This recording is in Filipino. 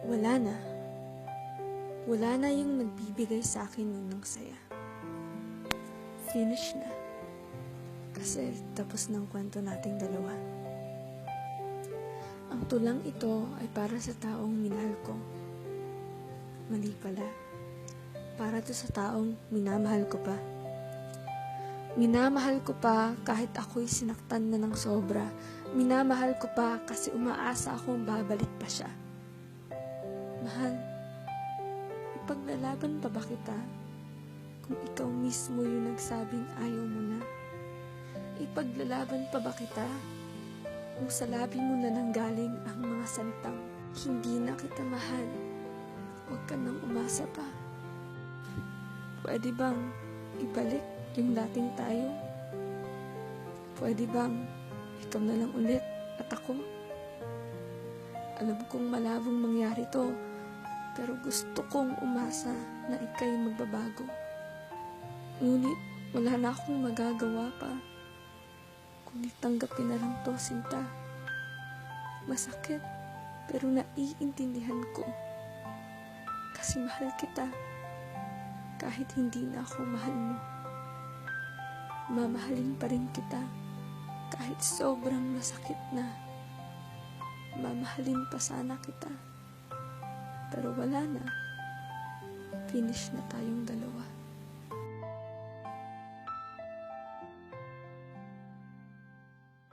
Wala na. Wala na yung nagbibigay sa akin ng saya. Finish na. Kasi tapos ng kwento nating dalawa. Ang tulang ito ay para sa taong minahal ko. Mali pala. Para to sa taong minamahal ko pa. Minamahal ko pa kahit ako'y sinaktan na ng sobra. Minamahal ko pa kasi umaasa akong babalik pa siya. Mahal, ipaglalaban pa ba kita kung ikaw mismo yung nagsabing ayaw mo na? Ipaglalaban pa ba kita kung sa labi mo na nanggaling ang mga salitang hindi na kita mahal? Huwag ka nang umasa pa. Pwede bang ibalik yung dating tayo? Pwede bang ikaw na lang ulit at ako? Alam kong malabong mangyari to, pero gusto kong umasa na ika'y magbabago. Ngunit wala na akong magagawa pa, kundi tanggapin na lang to, Sinta. Masakit, pero naiintindihan ko. Kasi mahal kita, kahit hindi na ako mahal mo. Mamahalin pa rin kita, kahit sobrang masakit na. Mamahalin pa sana kita, pero wala na. Finish na tayong dalawa.